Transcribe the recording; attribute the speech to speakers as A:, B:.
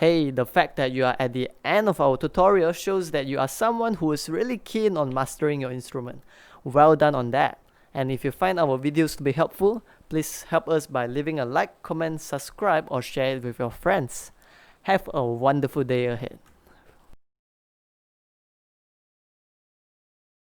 A: Hey, the fact that you are at the end of our tutorial shows that you are someone who is really keen on mastering your instrument. Well done on that. And if you find our videos to be helpful, please help us by leaving a like, comment, subscribe, or share it with your friends. Have a wonderful day ahead.